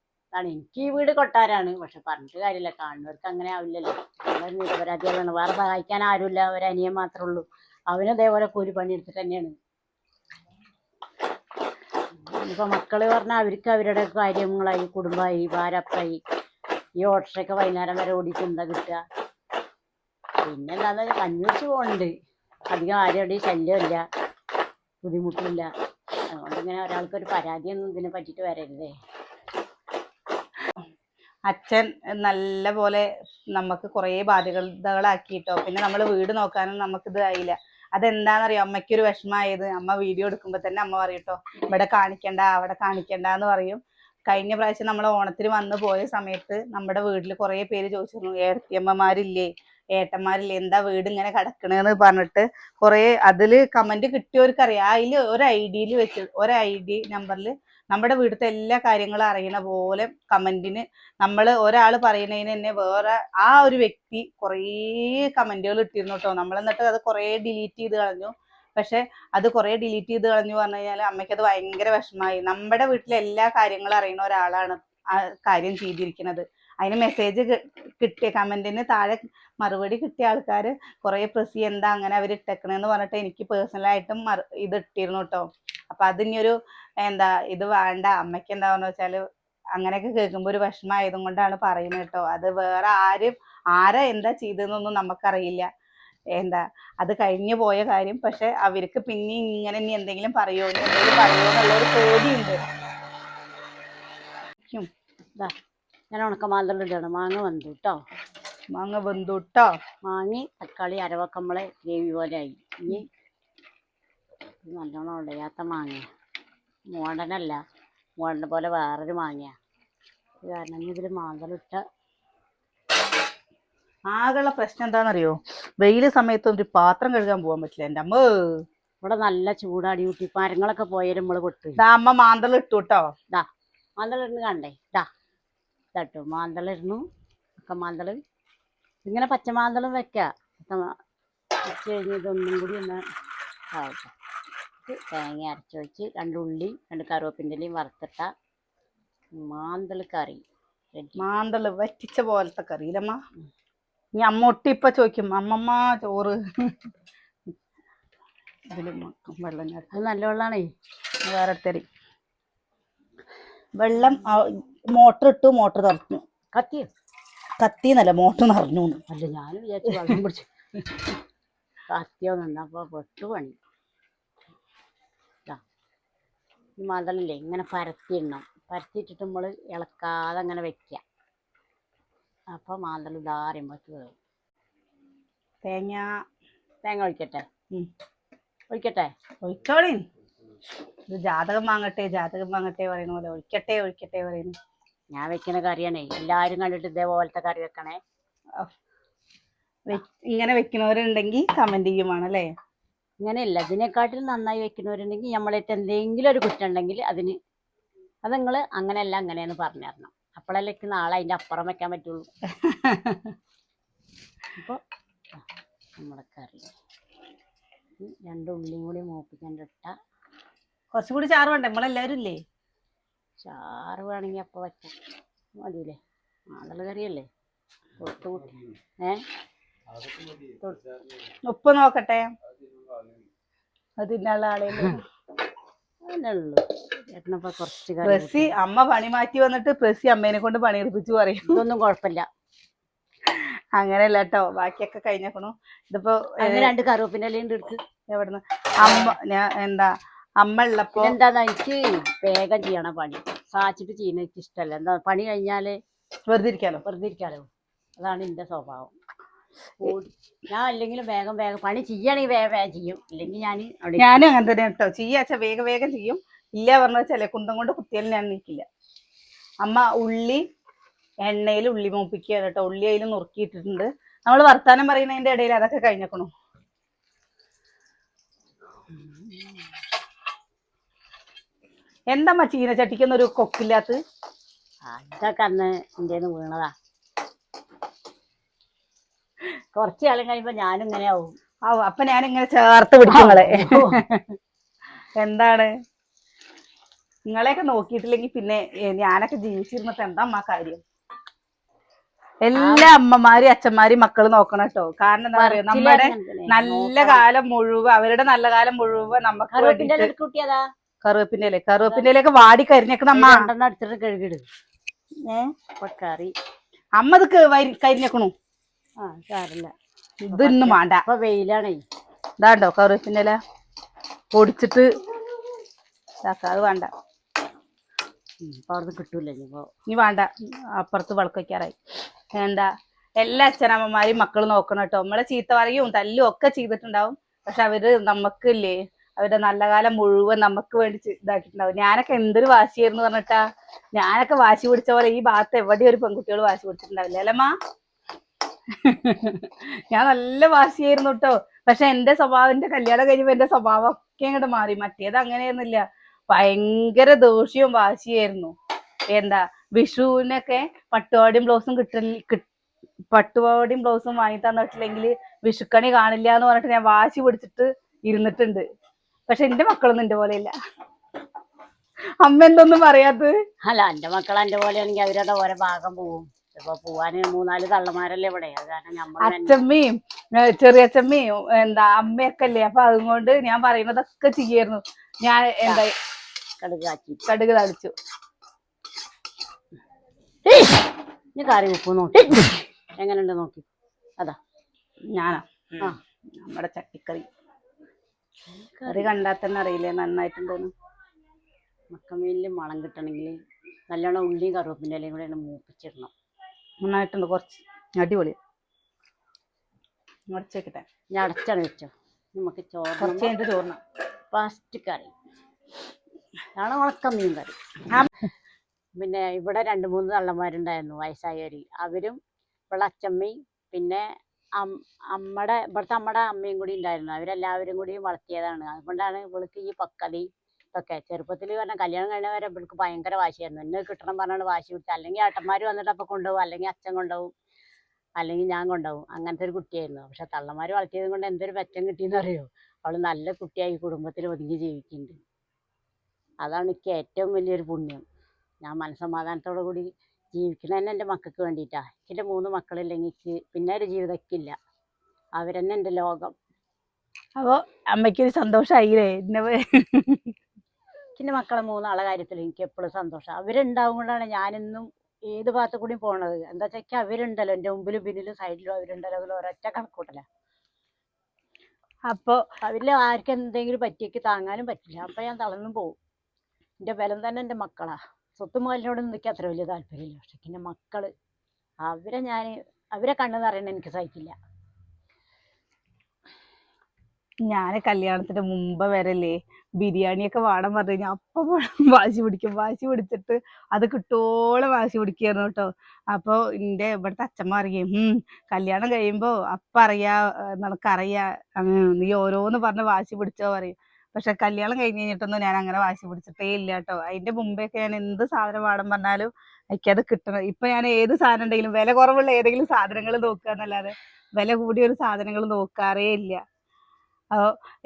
എനിക്ക് ഈ വീട് കൊട്ടാരാണ്, പക്ഷെ പറഞ്ഞിട്ട് കാര്യമില്ല, കാണുന്നവർക്ക് അങ്ങനെ ആവില്ലല്ലോ. നമ്മളൊരു നിരപരാധികളാണ്, വേറെ സഹായിക്കാൻ ആരുമില്ല, ഒരനിയൻ മാത്രമേ ഉള്ളൂ. അവനും അതേപോലെ കൂലിപ്പണി എടുത്തിട്ട് തന്നെയാണ്. ഇപ്പൊ മക്കള് പറഞ്ഞാൽ അവർക്ക് അവരുടെ കാര്യങ്ങളായി, കുടുംബമായി, ഭാരപ്പായി. ഈ ഓട്ടോറിക്ഷയൊക്കെ വൈകുന്നേരം വരെ ഓടിയിട്ട് എന്താ കിട്ടുക? പിന്നെ എന്താന്ന് വെച്ചാൽ കഞ്ഞി വെച്ച് പോകുന്നുണ്ട്. അധികം ആരുടെയും ശല്യമില്ല, ബുദ്ധിമുട്ടില്ല. അതുകൊണ്ട് ഇങ്ങനെ ഒരാൾക്കൊരു പരാതിയൊന്നും ഇതിനെ പറ്റിയിട്ട് വരരുതേ. അച്ഛൻ നല്ല പോലെ നമുക്ക് കുറേ ബാധ്യതകളാക്കിയിട്ടോ. പിന്നെ നമ്മൾ വീട് നോക്കാനും നമുക്കിത് ആയില്ല. അതെന്താണെന്നറിയോ അമ്മയ്ക്കൊരു വിഷമമായത്? അമ്മ വീഡിയോ എടുക്കുമ്പോൾ തന്നെ അമ്മ പറയൂട്ടോ, ഇവിടെ കാണിക്കണ്ട, അവിടെ കാണിക്കണ്ട എന്ന് പറയും. കഴിഞ്ഞ പ്രാവശ്യം നമ്മൾ ഓണത്തിന് വന്നു പോയ സമയത്ത് നമ്മുടെ വീട്ടിൽ കുറേ പേര് ചോദിച്ചിരുന്നു, ഏട്ടത്തിയമ്മമാരില്ലേ, ഏട്ടന്മാരില്ലേ, എന്താ വീട് ഇങ്ങനെ കിടക്കണെന്ന് പറഞ്ഞിട്ട് കുറേ അതിൽ കമന്റ് കിട്ടിയവർക്കറിയാം. അതിൽ ഒരു ഐഡിയിൽ വെച്ച് ഒരു ID നമ്പറിൽ നമ്മുടെ വീട്ടിലത്തെ എല്ലാ കാര്യങ്ങളും അറിയണ പോലെ കമന്റിന് നമ്മൾ ഒരാൾ പറയുന്നതിന് തന്നെ വേറെ ആ ഒരു വ്യക്തി കുറേ കമന്റുകൾ ഇട്ടിരുന്നു കേട്ടോ. നമ്മൾ എന്നിട്ട് അത് കുറേ ഡിലീറ്റ് ചെയ്ത് കളഞ്ഞു. പക്ഷെ അത് കുറേ ഡിലീറ്റ് ചെയ്ത് കളഞ്ഞു പറഞ്ഞു കഴിഞ്ഞാൽ അമ്മയ്ക്കത് ഭയങ്കര വിഷമമായി. നമ്മുടെ വീട്ടിലെ എല്ലാ കാര്യങ്ങളും അറിയുന്ന ഒരാളാണ് ആ കാര്യം ചെയ്തിരിക്കുന്നത്. അതിന് മെസ്സേജ് കിട്ടിയ കമന്റിന് താഴെ മറുപടി കിട്ടിയ ആൾക്കാർ കുറേ പ്രസി എന്താ അങ്ങനെ അവർ ഇട്ടേക്കണെന്ന് പറഞ്ഞിട്ട് എനിക്ക് പേഴ്സണലായിട്ടും ഇത് ഇട്ടിരുന്നു കേട്ടോ. അപ്പൊ അതിനൊരു എന്താ ഇത് വേണ്ട, അമ്മയ്ക്ക് എന്താന്ന് വെച്ചാൽ അങ്ങനെയൊക്കെ കേൾക്കുമ്പോൾ ഒരു വിഷമമായതും കൊണ്ടാണ് പറയുന്നത് കേട്ടോ. അത് വേറെ ആരാ എന്താ ചെയ്തതെന്നൊന്നും നമുക്കറിയില്ല. എന്താ അത് കഴിഞ്ഞു പോയ കാര്യം. പക്ഷെ അവർക്ക് പിന്നെ ഇങ്ങനെ ഇനി എന്തെങ്കിലും പറയുമോ എന്നുള്ളൊരു പേടിയുണ്ട്. ഞാൻ ഉണക്കമാന്തളിട്ടാണ്. മാങ്ങ വന്നു കേട്ടോ. മാങ്ങ വെന്തു കേട്ടോ. മാങ്ങി തക്കാളി അരവക്കമ്മളെ ഗ്രേവി പോലെ ആയി. ഇനി നല്ലോണം ഉടയാത്ത മാങ്ങ, മോഡനല്ല, മോഡനെ പോലെ വേറൊരു മാങ്ങയാ. ഇത് കാരണം ഇതിൽ മാന്തളിട്ട ആകെയുള്ള പ്രശ്നം എന്താണെന്നറിയോ? വെയിൽ സമയത്ത് ഒരു പാത്രം കഴുകാൻ പോകാൻ പറ്റില്ല. എൻ്റെ അമ്മ ഇവിടെ നല്ല ചൂടാടി കുട്ടി. മരങ്ങളൊക്കെ പോയാലും നമ്മൾ പൊട്ടു. അമ്മ മാന്തൾ ഇട്ടു കേട്ടോ. മാന്തളിരുന്ന് കണ്ടേ ഇതാട്ടോ മാന്തളിരുന്നു. ഒക്കെ മാന്തൾ ഇങ്ങനെ പച്ചമാന്തളും വെക്കാം. വെച്ച് കഴിഞ്ഞ് ഇതൊന്നും കൂടി ഒന്ന് ആവട്ടെ. തേങ്ങ അരച്ച് വെച്ച് 2 ഉള്ളി 2 കറുവേപ്പിൻ്റെ ഇലയും വറുത്തിട്ട മാന്തൾ കറി. മാന്തൾ വറ്റിച്ച പോലത്തെ കറിയില്ലമ്മ. ഇനി അമ്മ ഒട്ടിപ്പ ചോദിക്കും, അമ്മമ്മ ചോറ് ഇതിലും വെള്ളം. അത് നല്ല വെള്ളമാണേ. വേറെ തരി വെള്ളം. മോട്ടർ ഇട്ടു, മോട്ടർ നിറഞ്ഞു. കത്തിന്നല്ല, മോട്ടർ നിറഞ്ഞു. അല്ല ഞാൻ വിചാരിച്ചു വെള്ളം പിടിച്ചു കത്തിയോ നിന്നപ്പോൾ പെട്ടു പണി. ഈ മാന്തളില്ലേ ഇങ്ങനെ പരത്തിയിടണം. പരത്തിയിട്ടിട്ട് നമ്മൾ ഇളക്കാതെ അങ്ങനെ വെക്കുക. അപ്പോൾ മാന്തൾ ഇതാറിയുമ്പോൾ കയറും. തേങ്ങ ഒഴിക്കട്ടെ? ഒഴിച്ചോളി. ഇത് ജാതകം വാങ്ങട്ടെ പറയുന്ന പോലെ ഒഴിക്കട്ടെ പറയുന്നു. ഞാൻ വെക്കുന്ന കറിയാണേ. എല്ലാവരും കണ്ടിട്ട് ഇതേപോലത്തെ കറി വെക്കണേ. ഇങ്ങനെ വെക്കുന്നവരുണ്ടെങ്കിൽ കമന്റ് ചെയ്യുവാണല്ലേ? ഇങ്ങനെയല്ല, ഇതിനെക്കാട്ടിലും നന്നായി വെക്കുന്നവരുണ്ടെങ്കിൽ നമ്മളായിട്ട് എന്തെങ്കിലും ഒരു കുറ്റം ഉണ്ടെങ്കിൽ അത് നിങ്ങൾ അങ്ങനെയല്ല അങ്ങനെയെന്ന് പറഞ്ഞു തരണം. അപ്പോഴല്ലേ നാളെ അതിൻ്റെ അപ്പുറം വെക്കാൻ പറ്റുള്ളൂ. അപ്പോൾ നമ്മുടെ കറി 2 ഉള്ളിയും കൂടി മൂപ്പിക്കണ്ടിട്ട കുറച്ചും കൂടി ചാറ് വേണ്ടേ? നമ്മളെല്ലാവരും ഇല്ലേ? ചാറ് വേണമെങ്കിൽ അപ്പോൾ വെക്കാം, മതിയില്ലേ? മാന്തൾ കറിയല്ലേ, തൊട്ടുകൂട്ടി. ഉപ്പ് നോക്കട്ടെ. അതിനുള്ള ആളെയല്ലേ അതന്നെ ഉള്ളൂ. ചേട്ടനപ്പോൾ കുറച്ച് പ്രസി അമ്മ പണി മാറ്റി വന്നിട്ട് പ്രസി അമ്മേനെ കൊണ്ട് പണിയെടുപ്പിച്ചു പറയും. ഇതൊന്നും കുഴപ്പമില്ല. അങ്ങനെയല്ല കേട്ടോ, ബാക്കിയൊക്കെ കഴിഞ്ഞേക്കണു. ഇതിപ്പോ 2 കറുവേപ്പിൻ്റെ ഇലയും എടുക്ക്. എവിടുന്ന്? അമ്മ ഉള്ളപ്പോ എന്താന്ന് എനിക്ക് വേഗം ചെയ്യണം പണി. സാധിച്ചിട്ട് ചെയ്യുന്ന എനിക്ക് ഇഷ്ടമല്ല. എന്താ പണി കഴിഞ്ഞാല് വെറുതെ ഇരിക്കാലോ. അതാണ് എൻ്റെ സ്വഭാവം. ഞാൻ അല്ലെങ്കിലും വേഗം പണി ചെയ്യണമെങ്കിൽ വേഗം ചെയ്യും. ഇല്ലെങ്കിൽ ഞാനും അങ്ങനെ തന്നെ കേട്ടോ. ചെയ്യാച്ച വേഗം ചെയ്യും. ഇല്ല പറഞ്ഞ വെച്ചാലേ കുന്തം കൊണ്ട് കുത്തിയാലും ഞാൻ നീക്കില്ല. അമ്മ ഉള്ളി എണ്ണയിൽ ഉള്ളി മൂപ്പിക്കുകയാണ് കേട്ടോ. ഉള്ളി അതിൽ നുറുക്കിയിട്ടിട്ടുണ്ട്. നമ്മൾ വർത്താനം പറയുന്നതിന്റെ ഇടയിൽ അതൊക്കെ കഴിഞ്ഞേക്കണു. എന്തമ്മ ചീനച്ചട്ടിക്കൊന്നും ഒരു കൊക്കില്ലാത്ത? അതൊക്കെ അന്ന് എൻ്റെ വീണതാ. കുറച്ച് കാലം കഴിയുമ്പോ ഞാനും ഇങ്ങനെ ആവും. അപ്പൊ ഞാനിങ്ങനെ ചേർത്ത് പിടിക്കുങ്ങളെ. എന്താണ് നിങ്ങളെയൊക്കെ നോക്കിയിട്ടില്ലെങ്കിൽ പിന്നെ ഞാനൊക്കെ ജീവിച്ചിരുന്നിട്ട് എന്താ അമ്മ കാര്യം? എല്ലാ അമ്മമാരും അച്ഛന്മാരും മക്കള് നോക്കണം കേട്ടോ. കാരണം എന്താ പറയാ, നമ്മുടെ നല്ല കാലം മുഴുവൻ, അവരുടെ നല്ല കാലം മുഴുവൻ നമുക്ക് വേണ്ടിട്ട്. കറുവേപ്പിന്റെ ഇലയൊക്കെ വാടി കരിഞ്ഞേക്കുന്ന അമ്മ. എടുത്തിട്ട് കഴുകിട്. കറി അമ്മ ഇത് കരിഞ്ഞേക്കണു. സാരില്ല, ഇതൊന്നും വേണ്ട. ഇപ്പൊ വെയിലാണേ. ഇതാണ്ടോ കറുവേപ്പിന്റെ ഇല പൊടിച്ചിട്ട് അത് വേണ്ട. അപ്പൊ അവിടുന്ന് കിട്ടൂല. ഇനി വേണ്ട, അപ്പുറത്ത് വിളക്ക് വയ്ക്കാറായി. എന്താ എല്ലാ അച്ഛനമ്മമാരും മക്കൾ നോക്കണം കേട്ടോ. നമ്മളെ ചീത്ത പറയും തല്ലും ഒക്കെ ചെയ്തിട്ടുണ്ടാവും. പക്ഷെ അവര് നമുക്കില്ലേ, അവരുടെ നല്ല കാലം മുഴുവൻ നമുക്ക് വേണ്ടി ഇതാക്കിയിട്ടുണ്ടാവും. ഞാനൊക്കെ എന്തൊരു വാശിയായിരുന്നു പറഞ്ഞിട്ടാ. ഞാനൊക്കെ വാശി പിടിച്ച പോലെ ഈ ഭാഗത്ത് എവിടെ ഒരു പെൺകുട്ടികൾ വാശി പിടിച്ചിട്ടുണ്ടാവില്ല അല്ലമ്മ. ഞാൻ നല്ല വാശിയായിരുന്നു കേട്ടോ. പക്ഷെ എന്റെ സ്വഭാവം, എന്റെ കല്യാണം കഴിയുമ്പോ എന്റെ സ്വഭാവം ഒക്കെ അങ്ങോട്ട് മാറി. മറ്റേത് അങ്ങനെയൊന്നുമില്ല, ഭയങ്കര ദേഷ്യവും വാശിയായിരുന്നു. എന്താ വിഷുവിനൊക്കെ പട്ടുപാവാടയും ബ്ലൗസും വാങ്ങി തന്നിട്ടില്ലെങ്കിൽ വിഷുക്കണി കാണില്ല എന്ന് പറഞ്ഞിട്ട് ഞാൻ വാശി പിടിച്ചിട്ട് ഇരുന്നിട്ടുണ്ട്. പക്ഷെ എന്റെ മക്കളൊന്നും എന്റെ പോലെയില്ല. അമ്മ എന്തൊന്നും പറയാത്തത്? അല്ല, എന്റെ മക്കൾ എന്റെ പോലെയാണെങ്കിൽ അവരുടെ ഓരോ ഭാഗം പോവും. ഇപ്പൊ പോവാന് 3-4 തള്ളമാരല്ലേ ഇവിടെ. അത് കാരണം അച്ഛമ്മയും ചെറിയച്ഛമ്മയും എന്താ അമ്മയൊക്കെ അല്ലേ. അപ്പൊ അതുകൊണ്ട് ഞാൻ പറയുന്നതൊക്കെ ചെയ്യായിരുന്നു. ഞാൻ എന്താ കടുക് തളിച്ചു. കറി ഉപ്പ് നോക്കി എങ്ങനെയുണ്ട് നോക്കി. അതാ ഞാനാ നമ്മുടെ ചട്ടിക്കറി കറി കണ്ടാൽ തന്നെ അറിയില്ലേ നന്നായിട്ടുണ്ടെന്ന്. മക്കമീനിൽ മണം കിട്ടണമെങ്കിൽ നല്ലോണം ഉള്ളിയും കറുവേപ്പിൻ്റെ ഇലയും കൂടെ മൂപ്പിച്ചിടണം. നന്നായിട്ടുണ്ട്, കുറച്ച് അടിപൊളി. അടച്ചേക്കട്ടെ. ഞാൻ അടച്ചാണ് വെച്ചോ. നമുക്ക് കുറച്ച് കഴിഞ്ഞിട്ട് ചോറിന. ഫസ്റ്റ് കറി ആണ് ഉണക്കമീൻ കറി. പിന്നെ ഇവിടെ 2-3 തള്ളന്മാരുണ്ടായിരുന്നു വയസ്സായവർ. അവരും ഇവിടെ അച്ചമ്മയും പിന്നെ ഇവിടുത്തെ അമ്മയുടെ അമ്മയും കൂടി ഉണ്ടായിരുന്നു. അവരെല്ലാവരും കൂടി വളർത്തിയതാണ്. അതുകൊണ്ടാണ് ഇവൾക്ക് ഈ പക്വതി ഇതൊക്കെ. ചെറുപ്പത്തിൽ പറഞ്ഞാൽ കല്യാണം കഴിഞ്ഞവരെ ഇവൾക്ക് ഭയങ്കര വാശിയായിരുന്നു. എന്നെ കിട്ടണം പറഞ്ഞാണ് വാശി പിടിച്ചത്. അല്ലെങ്കിൽ ഏട്ടന്മാർ വന്നിട്ട് അപ്പം കൊണ്ടുപോകും, അല്ലെങ്കിൽ അച്ഛൻ കൊണ്ടുപോകും, അല്ലെങ്കിൽ ഞാൻ കൊണ്ടുപോകും. അങ്ങനത്തെ ഒരു കുട്ടിയായിരുന്നു. പക്ഷെ തള്ളന്മാർ വളർത്തിയത് കൊണ്ട് എന്തൊരു മെച്ചം കിട്ടിയെന്ന് അറിയോ? അവൾ നല്ല കുട്ടിയായി കുടുംബത്തിൽ ഒതുങ്ങി ജീവിക്കുന്നുണ്ട്. അതാണ് എനിക്ക് ഏറ്റവും വലിയൊരു പുണ്യം. ഞാൻ മനസ്സമാധാനത്തോടു കൂടി ജീവിക്കുന്നത് തന്നെ എൻ്റെ മക്കൾക്ക് വേണ്ടിയിട്ടാണ്. എൻ്റെ 3 മക്കളില്ലെങ്കിൽ പിന്നെ ഒരു ജീവിതമൊക്കില്ല. അവരെന്നെ എൻ്റെ ലോകം. അപ്പോൾ അമ്മയ്ക്കൊരു സന്തോഷമായില്ലേ? എൻ്റെ മക്കളെ 3 ആളെ കാര്യത്തിൽ എനിക്ക് എപ്പോഴും സന്തോഷം. അവരുണ്ടാവും കൊണ്ടാണ് ഞാനെന്നും ഏത് ഭാഗത്തു കൂടി പോണത്. എന്താ വെച്ചാൽ അവരുണ്ടല്ലോ എൻ്റെ മുമ്പിലും പിന്നിലും സൈഡിലും അവരുണ്ടല്ലോ. അതിൽ ഒരൊറ്റ കണക്കൂട്ടല. അപ്പോൾ അവരിൽ ആർക്കും എന്തെങ്കിലും പറ്റിയേക്ക് താങ്ങാനും പറ്റില്ല. അപ്പം ഞാൻ തളർന്നും പോകും. എൻ്റെ ബലം തന്നെ എൻ്റെ മക്കളാണ്. സ്വത്തും മുതലിനോടൊന്നും എനിക്ക് അത്ര വലിയ താല്പര്യമില്ല. പക്ഷെ എൻ്റെ മക്കൾ അവരെ കണ്ണെന്ന് പറയുന്നത് എനിക്ക് സഹിക്കില്ല. ഞാൻ കല്യാണത്തിന് മുമ്പ് വരല്ലേ ബിരിയാണിയൊക്കെ വേണം പറഞ്ഞു കഴിഞ്ഞാൽ അപ്പം വാശി പിടിച്ചിട്ട് അത് കിട്ടോളം വാശി പിടിക്കുകയായിരുന്നു കേട്ടോ. അപ്പോൾ എൻ്റെ ഇവിടുത്തെ അച്ഛമ്മ അറിയും, കല്യാണം കഴിയുമ്പോൾ അപ്പം നിനക്കറിയാ നീ ഓരോന്ന് പറഞ്ഞ് വാശി പിടിച്ചോ പറയും. പക്ഷെ കല്യാണം കഴിഞ്ഞിട്ടൊന്നും ഞാൻ അങ്ങനെ വാശി പിടിച്ചിട്ടേ ഇല്ല കേട്ടോ. അതിൻ്റെ മുമ്പേയൊക്കെ ഞാൻ എന്ത് സാധനം വേണം പറഞ്ഞാലും എനിക്കത് കിട്ടണം. ഇപ്പം ഞാൻ ഏത് സാധനം ഉണ്ടെങ്കിലും വില കുറവുള്ള ഏതെങ്കിലും സാധനങ്ങൾ നോക്കുക എന്നല്ലാതെ വില കൂടിയ ഒരു സാധനങ്ങൾ നോക്കാറേ ഇല്ല.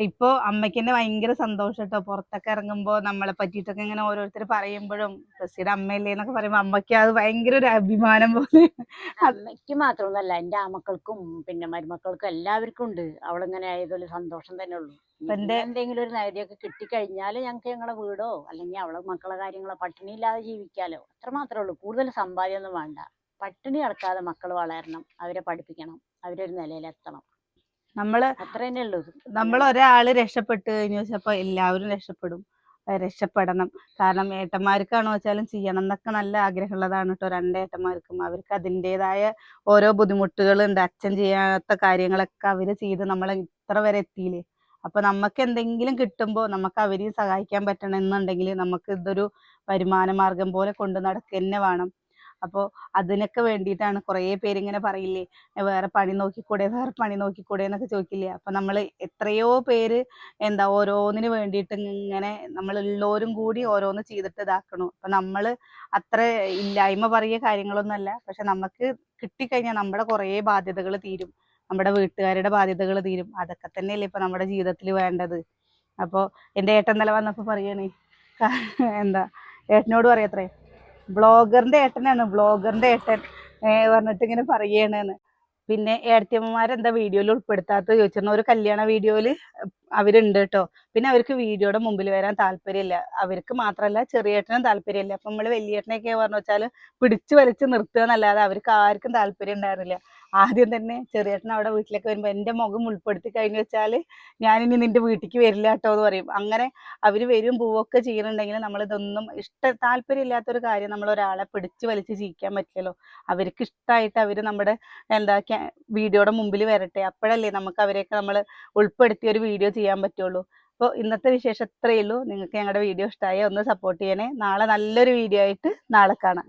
ഇപ്പൊ അമ്മയ്ക്ക് തന്നെ ഭയങ്കര സന്തോഷം കേട്ടോ. പുറത്തൊക്കെ ഇറങ്ങുമ്പോ നമ്മളെ പറ്റിയിട്ടൊക്കെ ഇങ്ങനെ ഓരോരുത്തർ പറയുമ്പോഴും പ്രസിയുടെ അമ്മയല്ലേ എന്നൊക്കെ പറയുമ്പോ അമ്മയ്ക്ക് അത് ഭയങ്കര ഒരു അഭിമാനം പോലെ. അമ്മയ്ക്ക് മാത്രമൊന്നുമല്ല, എൻ്റെ ആമക്കൾക്കും പിന്നെ മരുമക്കൾക്കും എല്ലാവർക്കും ഉണ്ട്. അവളിങ്ങനെ ആയതൊരു സന്തോഷം തന്നെ ഉള്ളൂ. എന്തെങ്കിലും ഒരു നേരിയൊക്കെ കിട്ടിക്കഴിഞ്ഞാൽ ഞങ്ങൾക്ക് ഞങ്ങളുടെ വീടോ അല്ലെങ്കിൽ അവളെ മക്കളെ കാര്യങ്ങളോ പട്ടിണി ഇല്ലാതെ ജീവിക്കാലോ, അത്ര മാത്രമേ ഉള്ളൂ. കൂടുതൽ സമ്പാദ്യമൊന്നും വേണ്ട. പട്ടിണി കിടക്കാതെ മക്കൾ വളരണം, അവരെ പഠിപ്പിക്കണം, അവരൊരു നിലയിലെത്തണം. നമ്മൾ ഒരാള് രക്ഷപ്പെട്ട് കഴിഞ്ഞു വെച്ചപ്പോ എല്ലാവരും രക്ഷപ്പെടണം. കാരണം ഏട്ടന്മാർക്കാണോ വെച്ചാലും ചെയ്യണം എന്നൊക്കെ നല്ല ആഗ്രഹമുള്ളതാണ് കേട്ടോ 2 ഏട്ടന്മാർക്കും. അവർക്ക് അതിൻ്റെതായ ഓരോ ബുദ്ധിമുട്ടുകളുണ്ട്. അച്ഛൻ ചെയ്യാത്ത കാര്യങ്ങളൊക്കെ അവര് ചെയ്ത് നമ്മളെ ഇത്ര വരെ എത്തിയില്ലേ. അപ്പൊ നമുക്ക് എന്തെങ്കിലും കിട്ടുമ്പോൾ നമുക്ക് അവരെയും സഹായിക്കാൻ പറ്റണം എന്നുണ്ടെങ്കിൽ നമുക്ക് ഇതൊരു വരുമാന മാർഗം പോലെ കൊണ്ട് നടക്കുക തന്നെ വേണം. അപ്പോൾ അതിനൊക്കെ വേണ്ടിയിട്ടാണ് കുറേ പേരിങ്ങനെ പറയില്ലേ, വേറെ പണി നോക്കിക്കൂടെ എന്നൊക്കെ ചോദിക്കില്ലേ. അപ്പം നമ്മൾ എത്രയോ പേര് ഓരോന്നിന് വേണ്ടിയിട്ട് ഇങ്ങനെ നമ്മളുള്ളവരും കൂടി ഓരോന്ന് ചെയ്തിട്ട് ഇതാക്കണം. അപ്പം നമ്മൾ അത്ര ഇല്ലായ്മ പറയുക കാര്യങ്ങളൊന്നുമല്ല. പക്ഷെ നമുക്ക് കിട്ടിക്കഴിഞ്ഞാൽ നമ്മുടെ കുറേ ബാധ്യതകൾ തീരും, നമ്മുടെ വീട്ടുകാരുടെ ബാധ്യതകൾ തീരും. അതൊക്കെ തന്നെയല്ലേ ഇപ്പം നമ്മുടെ ജീവിതത്തിൽ വേണ്ടത്. അപ്പോൾ എൻ്റെ ഏട്ടൻ നില വന്നപ്പോൾ പറയണേ, ഏട്ടനോട് പറയത്രേ, ബ്ലോഗറിൻ്റെ ഏട്ടനാണ്, ബ്ലോഗറിൻ്റെ ഏട്ടൻ പറഞ്ഞിട്ട് ഇങ്ങനെ പറയണേന്ന്. പിന്നെ ഏടത്തിയമ്മമാരെന്താ വീഡിയോയിൽ ഉൾപ്പെടുത്താത്ത ചോദിച്ചിരുന്നു. ഒരു കല്യാണ വീഡിയോയിൽ അവരുണ്ട് കേട്ടോ. പിന്നെ അവർക്ക് വീഡിയോയുടെ മുമ്പിൽ വരാൻ താല്പര്യമില്ല. അവർക്ക് മാത്രമല്ല ചെറിയേട്ടനും താല്പര്യമില്ല. അപ്പം നമ്മൾ വലിയേട്ടനൊക്കെ പറഞ്ഞു വെച്ചാൽ പിടിച്ചു വലിച്ച് നിർത്തുക എന്നല്ലാതെ അവർക്ക് ആർക്കും താല്പര്യം ഉണ്ടായിരുന്നില്ല. ആദ്യം തന്നെ ചെറിയേട്ടൻ അവിടെ വീട്ടിലേക്ക് വരുമ്പോൾ എൻ്റെ മുഖം ഉൾപ്പെടുത്തി കഴിഞ്ഞു വെച്ചാൽ ഞാനിനി നിൻ്റെ വീട്ടിലേക്ക് വരില്ല കേട്ടോ എന്ന് പറയും. അങ്ങനെ അവർ വരും പോവുകയൊക്കെ ചെയ്യുന്നുണ്ടെങ്കിൽ നമ്മളിതൊന്നും താല്പര്യമില്ലാത്തൊരു കാര്യം നമ്മൾ ഒരാളെ പിടിച്ചു വലിച്ച് ജീവിക്കാൻ പറ്റില്ലല്ലോ. അവർക്ക് ഇഷ്ടമായിട്ട് അവർ നമ്മുടെ വീഡിയോയുടെ മുമ്പിൽ വരട്ടെ, അപ്പോഴല്ലേ നമുക്ക് അവരെയൊക്കെ നമ്മൾ ഉൾപ്പെടുത്തി ഒരു വീഡിയോ ചെയ്യാൻ പറ്റുള്ളൂ. അപ്പോൾ ഇന്നത്തെ വിശേഷം ഇത്രയേ ഉള്ളൂ. നിങ്ങൾക്ക് ഞങ്ങളുടെ വീഡിയോ ഇഷ്ടമായ ഒന്ന് സപ്പോർട്ട് ചെയ്യണേ. നാളെ നല്ലൊരു വീഡിയോ ആയിട്ട് നാളെ കാണാം.